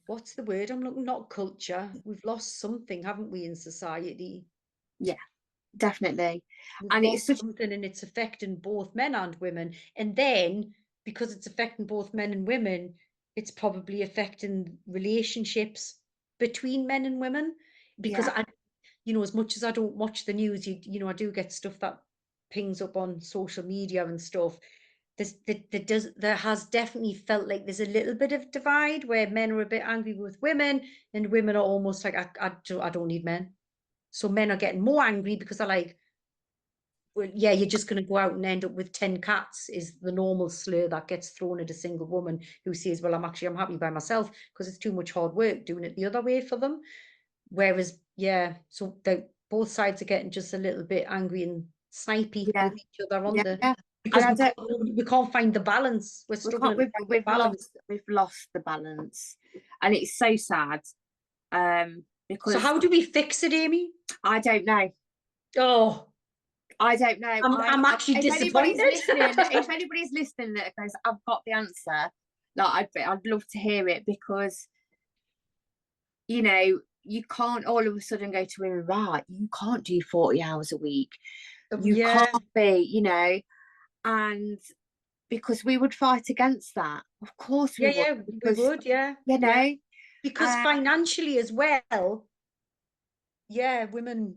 what's the word I'm looking, not culture. We've lost something, haven't we, in society? Yeah, definitely. We've And it's lost such, something and it's affecting both men and women. And then because it's affecting both men and women, it's probably affecting relationships between men and women. Because yeah, I, you know, as much as I don't watch the news, you know, I do get stuff that pings up on social media and stuff. There has definitely felt like there's a little bit of divide where men are a bit angry with women and women are almost like, I don't need men. So men are getting more angry because they're like, well, yeah, you're just going to go out and end up with 10 cats is the normal slur that gets thrown at a single woman who says, well, I'm happy by myself because it's too much hard work doing it the other way for them. Whereas, yeah, so both sides are getting just a little bit angry and snipey yeah, with each other, aren't yeah, they? yeah. And Because I don't, we can't find the balance. We're we can't, struggling to find the balance. we've lost the balance, and it's so sad. So Because how do we fix it, Amy? I don't know. Oh, I don't know. I'm actually If anybody's disappointed. listening, if anybody's listening that goes, I've got the answer. Like, I'd love to hear it because, you know, you can't all of a sudden go to women, right? You can't do 40 hours a week. You can't Yeah, be, you know, and because we would fight against that. Of course we yeah, would, yeah, we because, would, yeah, you yeah. know, Because uh, financially as well, yeah, women,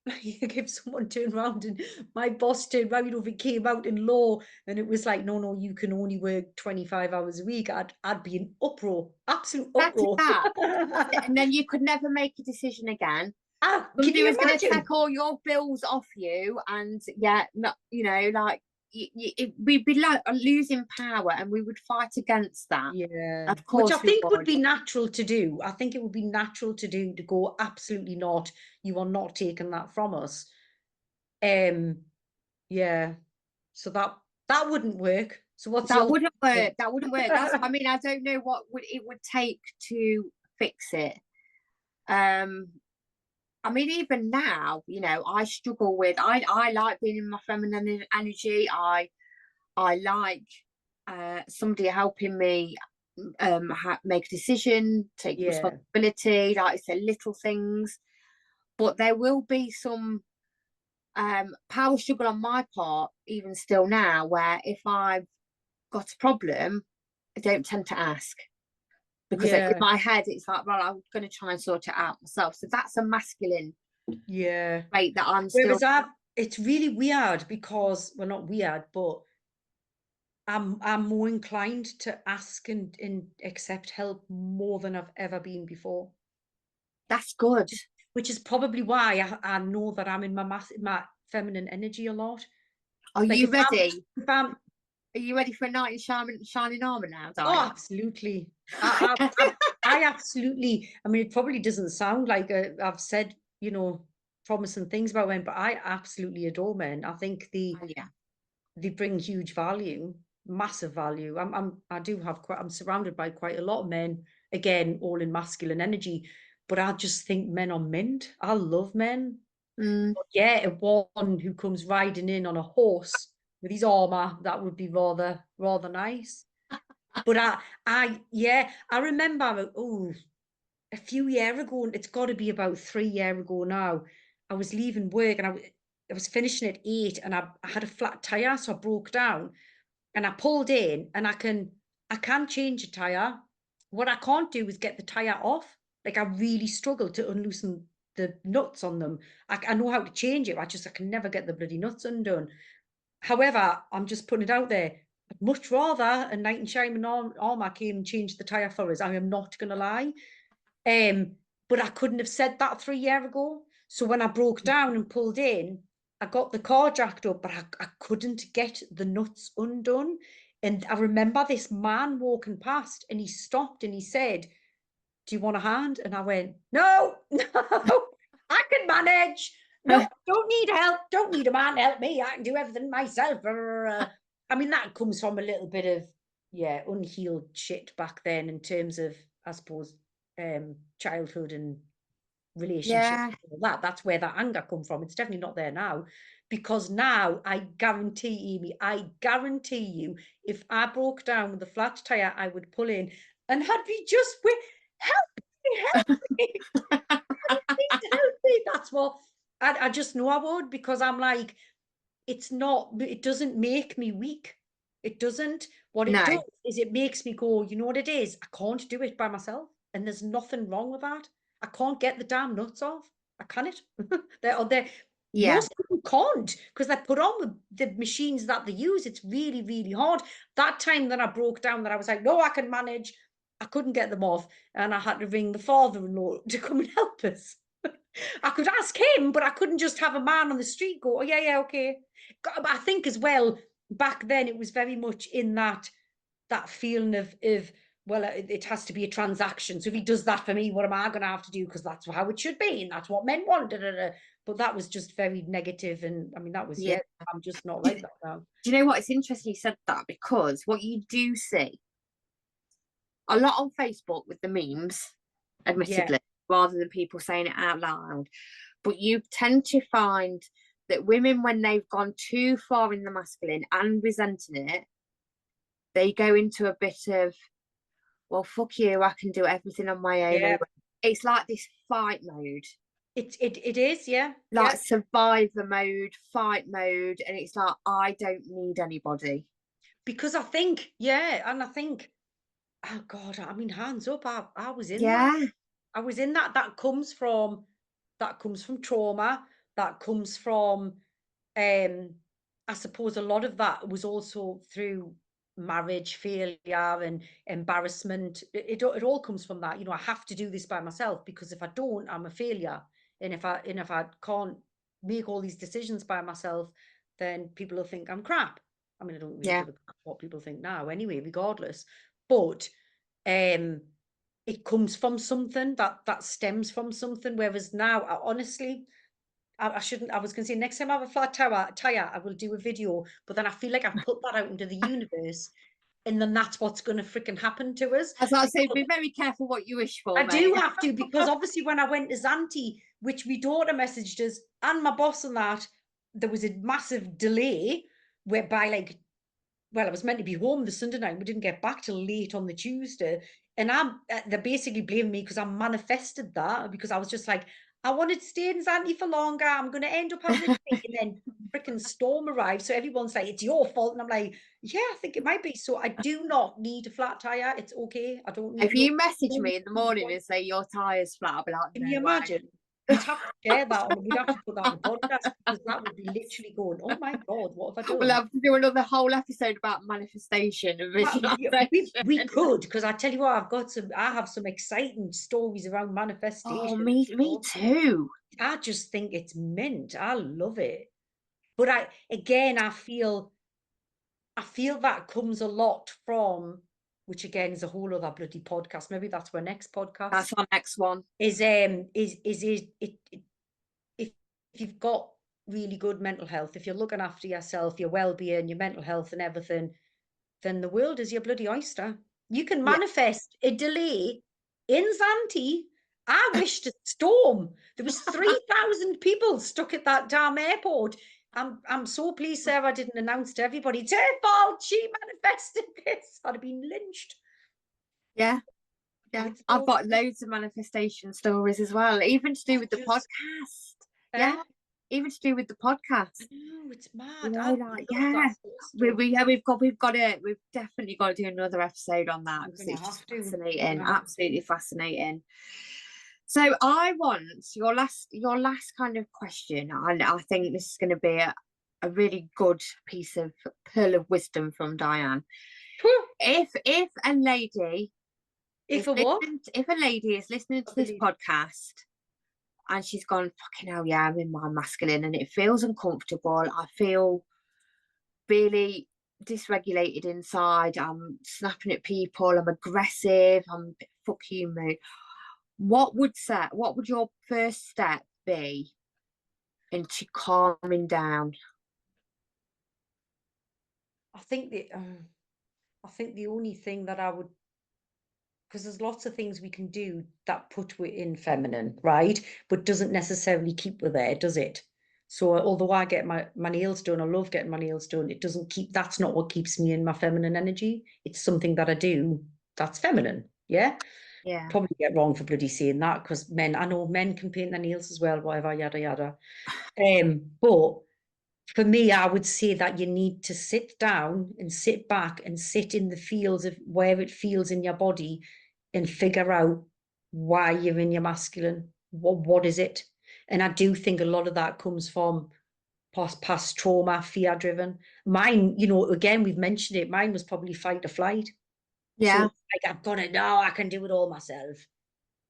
if someone turned around and my boss turned around, you know, if it came out in law and it was like, no, you can only work 25 hours a week, I'd be in uproar, absolute exactly uproar. that. And then you could never make a decision again. Ah, can Somebody you was going to imagine? take all your bills off you, and yeah, not, you know, like we'd be like losing power, and we would fight against that. Yeah, Of which I course we think would would. be natural to do. I think it would be natural to do to go, absolutely not. You are not taking that from us. Um, yeah. So that wouldn't work. So what's the That alternative? wouldn't work. That wouldn't work. That's, I mean, I don't know what would it would take to fix it. Um, I mean, even now, you know, I struggle with. I like being in my feminine energy. I like somebody helping me make a decision, take Yeah, responsibility, like I say, little things. But there will be some power struggle on my part, even still now, where if I've got a problem, I don't tend to ask because in yeah, my head it's like, well, I'm going to try and sort it out myself. So that's a masculine yeah. trait that I'm still. Whereas it's really weird because, well, not weird, but I'm more inclined to ask and accept help more than I've ever been before. That's good. Which is probably why I know that I'm in my feminine energy a lot. Are Like you ready? if I'm Are you ready for a knight in shining armor now, oh, Diane? absolutely. I absolutely. I mean, it probably doesn't sound like I've said, promising things about men, but I absolutely adore men. I think Yeah. they bring huge value, massive value. I do have quite. I'm surrounded by quite a lot of men. Again, all in masculine energy, but I just think men are mint. I love men. Mm, Yeah, one who comes riding in on a horse with his armor, that would be rather nice. But yeah, I remember, oh, a few years ago, and it's got to be about 3 years ago now. I was leaving work and I was finishing at 8, and I had a flat tire, so I broke down, and I pulled in, and I can change a tire. What I can't do is get the tire off. Like I really struggle to unloosen the nuts on them. I know how to change it. I can never get the bloody nuts undone. However, I'm just putting it out there. I'd much rather a knight in shining armor came and changed the tire for us. I am not going to lie. Um, but I couldn't have said that 3 years ago. So when I broke down and pulled in, I got the car jacked up, but I couldn't get the nuts undone. And I remember this man walking past, and he stopped and he said, "Do you want a hand?" And I went, "No, no, I can manage. No, don't need help. Don't need a man to help me. I can do everything myself." I mean, that comes from a little bit of, yeah, unhealed shit back then in terms of, I suppose, childhood and relationship. yeah. That's where that anger come from. It's definitely not there now, because now I guarantee, Amy, I guarantee you, if I broke down with a flat tire, I would pull in and had me just with help me, please help me. That's what I just know I would, because I'm like, it doesn't make me weak. It doesn't. What it does No. is it makes me go, you know what it is? I can't do it by myself. And there's nothing wrong with that. I can't get the damn nuts off. I can't. They're Yeah. most people can't, because they're put on with the machines that they use. It's really, really hard. That time that I broke down, that I was like, no, I can manage. I couldn't get them off. And I had to ring the father-in-law to come and help us. I could ask him, but I couldn't just have a man on the street go, "Oh, yeah, yeah, okay." But I think as well, back then it was very much in that feeling of, well, it has to be a transaction. So if he does that for me, what am I going to have to do? Because that's how it should be, and that's what men want. Da, da, da. But that was just very negative, and I mean, that was, Yeah. yeah. I'm just not Do, like that now. do you know what? It's interesting you said that, because what you do see a lot on Facebook with the memes, Yeah, admittedly, rather than people saying it out loud, but you tend to find that women, when they've gone too far in the masculine and resenting it, they go into a bit of, well, fuck you, I can do everything on my own yeah. anyway. It's like this fight mode, It is, yeah, like yeah. survivor mode, fight mode, and it's like, I don't need anybody. Because I think, yeah, and I think, oh God, I mean, hands up, I was in that. Yeah, I was in that. That comes from trauma. That comes from, I suppose a lot of that was also through marriage failure and embarrassment. It all comes from that. I have to do this by myself, because if I don't, I'm a failure. And if I can't make all these decisions by myself, then people will think I'm crap. I mean, I don't really yeah, give a crap what people think now anyway, regardless. But um it comes from something that stems from something. Whereas now, honestly, I shouldn't. I was going to say, next time I have a flat tire, I will do a video. But then I feel like I've put that out into the universe, and then that's what's going to freaking happen to us. as I say, Because be very careful what you wish for, I do mate. have to, because obviously when I went to Zante which my daughter messaged us and my boss on that. There was a massive delay whereby, like, well, I was meant to be home the Sunday night. We didn't get back till late on the Tuesday. And they basically blamed me because I manifested that, because I was just like, I wanted to stay in Zante for longer. I'm going to end up having a drink. And then freaking storm arrived. So everyone's like, it's your fault. And I'm like, yeah, I think it might be. So I do not need a flat tire. It's okay. I don't need If you message me in the morning and say your tire's flat, I'll be like, Can you no way. imagine? We'd have to share that, and we'd have to put that on the podcast, because that would be literally going, oh my God, what have I done? We'll have to do another whole episode about manifestation and We could, because I tell you what, I have some exciting stories around manifestation. Oh, me too. I just think it's mint. I love it. But I feel that comes a lot from, which again is a whole other bloody podcast. Maybe that's our next podcast. That's our next one. Is if you've got really good mental health, if you're looking after yourself, your well-being, your mental health and everything, then the world is your bloody oyster. You can manifest a delay in Zante. I wished a storm. There was 3,000 people stuck at that damn airport. I'm so pleased Sarah didn't announce to everybody, it's her fault, she manifested this. I'd have been lynched. Yeah. I've got loads of manifestation stories as well, even to do with the podcast. Yeah. Even to do with the podcast. No, it's mad. You know, like, yeah, we've definitely got to do another episode on that, because it's just fascinating, absolutely fascinating. So I want your last kind of question, and I think this is going to be a really good piece of pearl of wisdom from Dianne. If a lady is listening to this podcast and she's gone, fucking hell, yeah, I'm in my masculine and it feels uncomfortable, I feel really dysregulated inside, I'm snapping at people, I'm aggressive, I'm fuck you mood, what would your first step be into calming down? I think the only thing that I would, because there's lots of things we can do that put we in feminine, right? But doesn't necessarily keep we there, does it? So although I get my nails done, I love getting my nails done, it doesn't keep, that's not what keeps me in my feminine energy. It's something that I do that's feminine. Yeah. Yeah. Probably get wrong for bloody saying that, because I know men can paint their nails as well, whatever, yada yada. But for me, I would say that you need to sit down and sit back and sit in the feels of where it feels in your body and figure out why you're in your masculine. What is it? And I do think a lot of that comes from past trauma, fear driven. Mine, again, we've mentioned it, mine was probably fight or flight. Yeah. So, like, I've got to know I can do it all myself.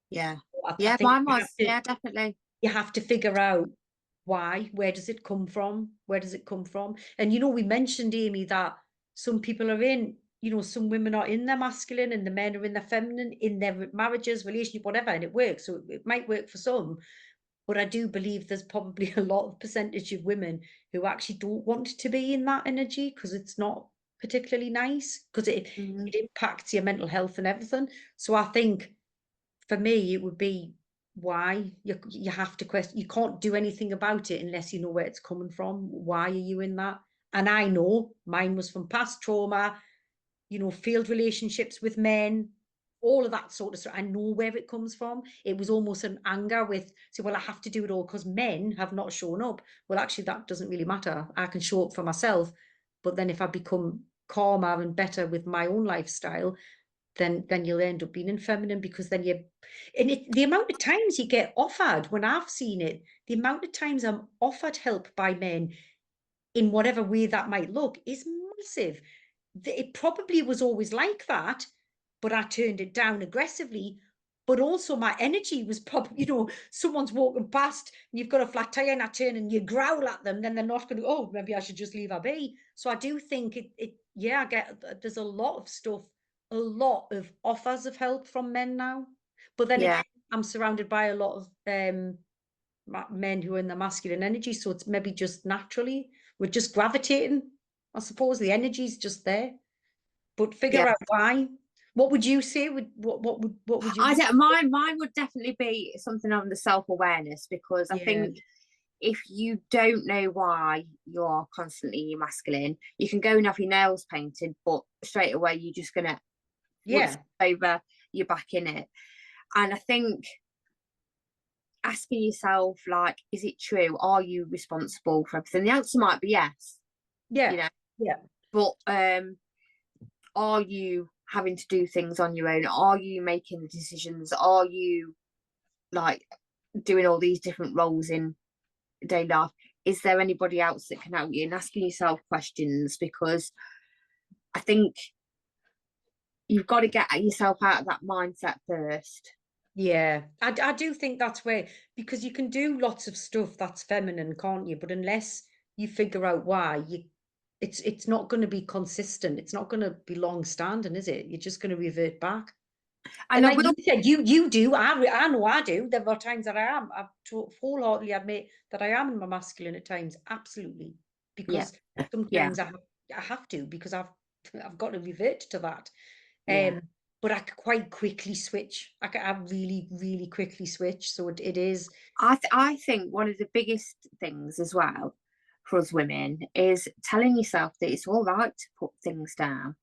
Yeah. I think mine was. Yeah, definitely. You have to figure out why, where does it come from? And we mentioned, Amy, that some people are in, some women are in their masculine and the men are in their feminine, in their marriages, relationship, whatever, and it works. So it might work for some, but I do believe there's probably a lot of percentage of women who actually don't want to be in that energy, because it's not particularly nice, because it impacts your mental health and everything. So I think for me, it would be why. You have to question. You can't do anything about it unless you know where it's coming from. Why are you in that? And I know mine was from past trauma, failed relationships with men, all of that sort of stuff. I know where it comes from. It was almost an anger with, so, well, I have to do it all because men have not shown up. Well, actually, that doesn't really matter. I can show up for myself. But then if I become calmer and better with my own lifestyle, then you'll end up being in feminine, because then the amount of times you get offered, when I've seen it, the amount of times I'm offered help by men in whatever way that might look is massive. It probably was always like that, but I turned it down aggressively. But also my energy was probably, someone's walking past and you've got a flat tire and I turn and you growl at them, then they're not going to, oh, maybe I should just leave her be. So I do think I get, there's a lot of stuff, a lot of offers of help from men now. But then again, I'm surrounded by a lot of men who are in the masculine energy, so it's maybe just naturally we're just gravitating. I suppose the energy's just there, but figure out why. What would you say? What would you I say? don't, mine would definitely be something on the self-awareness, because I Yeah, think if you don't know why you're constantly masculine, you can go and have your nails painted, but straight away you're just gonna, once yeah, it's over, you're back in it. And I think asking yourself, like, is it true? Are you responsible for everything? The answer might be yes, you yeah, know, yeah, but are you having to do things on your own? Are you making the decisions? Are you like doing all these different roles in daily life? Is there anybody else that can help you? And asking yourself questions, because I think you've got to get yourself out of that mindset first. yeah. I do think that's where, because you can do lots of stuff that's feminine, can't you? But unless you figure out why, it's not going to be consistent. It's not going to be long standing, is it? You're just going to revert back. And And I like will, you said, you do. I know I do. There are times that I am. Wholeheartedly admit that I am in my masculine at times. Absolutely, yeah, because yeah, sometimes I have to, because I've got to revert to that. yeah. But I could quite quickly switch. I really, really quickly switch. So it is. I think one of the biggest things as well for us women is telling yourself that it's all right to put things down.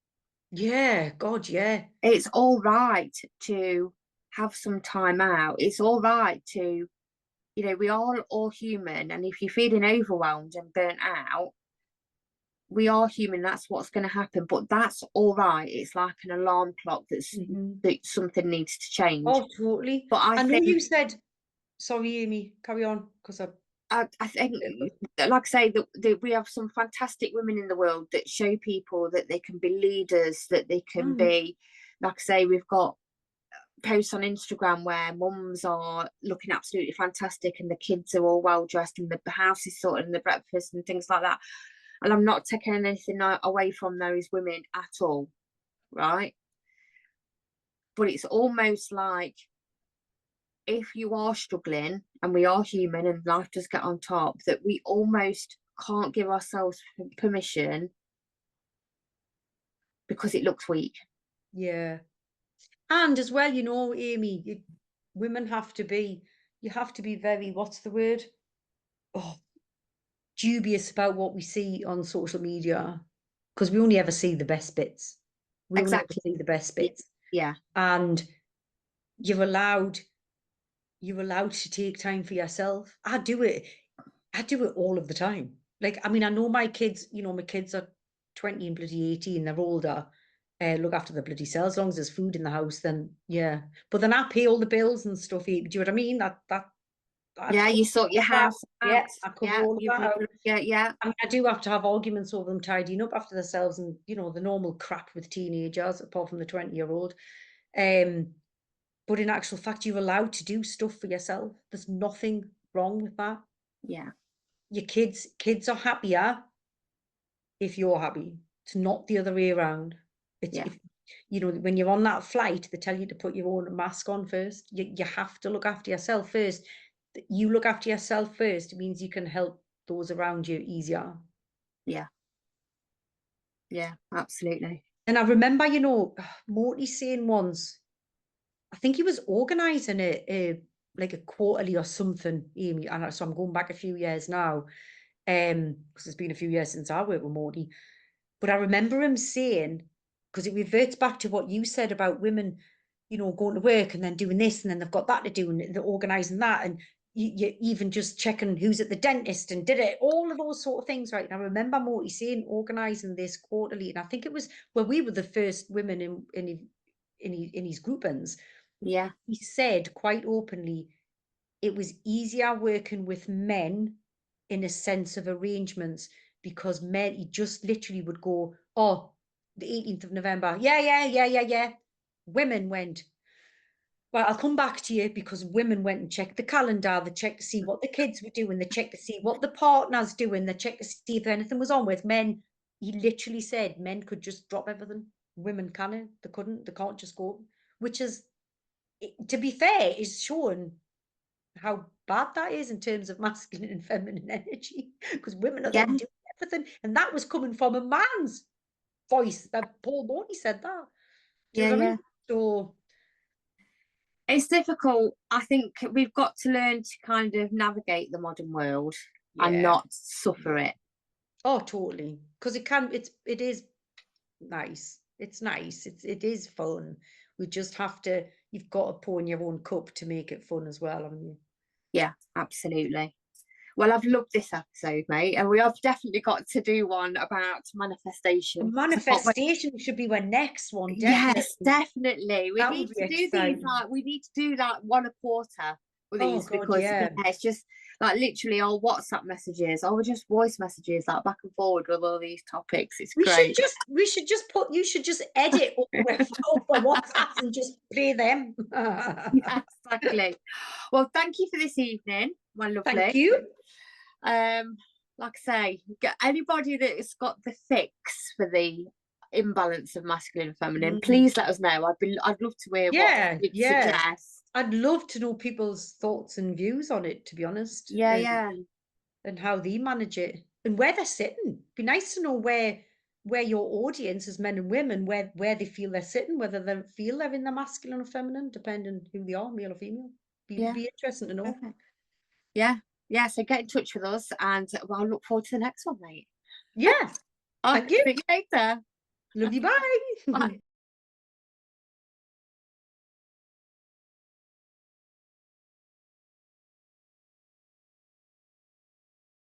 Yeah, God, yeah. It's all right to have some time out. It's all right to, we are all human. And if you're feeling overwhelmed and burnt out, we are human. That's what's going to happen. But that's all right. It's like an alarm clock Hmm. that something needs to change. Oh, totally. But I I know think you said, sorry, Amy, carry on, because I think, like I say, that we have some fantastic women in the world that show people that they can be leaders, that they can Mhm. be, like I say, we've got posts on Instagram where mums are looking absolutely fantastic and the kids are all well dressed and the house is sorted and the breakfast and things like that. And I'm not taking anything away from those women at all, right? But it's almost like, if you are struggling, and we are human and life does get on top, that we almost can't give ourselves permission because it looks weak. Yeah. And as well, Amy, women have to be, you have to be very, what's the word? Oh, dubious about what we see on social media, because we only ever see the best bits. We only ever Exactly. see the best Yeah. bits. Yeah. And you're allowed, you're allowed to take time for yourself. I do it. I do it all of the time. Like, I mean, I know my kids, my kids are 20 and bloody 18, they're older. Look after the bloody selves. As long as there's food in the house, then yeah. But then I pay all the bills and stuff. Do you know what I mean? I Yeah. cover You sort your all of that. house Yeah, out. I cover Yeah. all of that out. Yeah. Yeah. I mean, I do have to have arguments over them tidying up after themselves, and the normal crap with teenagers, apart from the 20-year-old. But in actual fact, you're allowed to do stuff for yourself. There's nothing wrong with that. Yeah. Your kids are happier if you're happy. It's not the other way around. It's Yeah. if when you're on that flight, they tell you to put your own mask on first. You have to look after yourself first. You look after yourself first, it means you can help those around you easier. Yeah. Yeah. Absolutely. And I remember, Morty saying once, I think he was organising like a quarterly or something, Amy. And so I'm going back a few years now, because it's been a few years since I worked with Morty. But I remember him saying, because it reverts back to what you said about women, going to work and then doing this, and then they've got that to do, and they're organising that, and you even just checking who's at the dentist and did it, all of those sort of things, right? And I remember Morty saying organising this quarterly, and I think it was, well, we were the first women in his groupings. Yeah. He said quite openly it was easier working with men in a sense of arrangements, because men, he just literally would go, oh, the 18th of November. Yeah, yeah, yeah, yeah, yeah. Women went, well, I'll come back to you, because women went and checked the calendar. They checked to see what the kids were doing. They checked to see what the partner's doing. They checked to see if anything was on with men. He literally said men could just drop everything. Women can't. They couldn't. They can't just go. Which is, to be fair, is showing how bad that is in terms of masculine and feminine energy, because women are Yeah. then doing everything, and that was coming from a man's voice. That Paul Morty said that. Do you Yeah, know what I yeah. mean? So It's difficult. I think we've got to learn to kind of navigate the modern world and yeah. not suffer it. Oh, totally. Because it is nice. It's nice. It is fun. We just have to, you've got to pour in your own cup to make it fun as well, haven't you? Yeah, absolutely. Well, I've loved this episode, mate, and we have definitely got to do one about The manifestation. manifestation should be our next one, Yes, definitely. definitely. We That need would be to do these exciting. we need to do like one a quarter with Oh these God, because yeah, yeah. it's just like literally all WhatsApp messages or just voice messages like back and forward with all these topics. It's great. We should just put, you should just edit all the WhatsApps and just play them. Yeah, exactly. Well, thank you for this evening, my Thank lovely. you. Like I say, get anybody that's got the fix for the imbalance of masculine and feminine, Mm. please let us know. I'd love to hear what Yeah, you'd yeah. suggest. I'd love to know people's thoughts and views on it, to be honest, Yeah, yeah. and how they manage it and where they're sitting. Be nice to know where your audience is, men and women, where they feel they're sitting, whether they feel they're in the masculine or feminine, depending who they are, male or female. Yeah. Be interesting to know. Perfect. Yeah. Yeah. So get in touch with us and well, I look forward to the next one, mate. Yeah. I'll Thank you. see you later. Love you. Bye. Bye.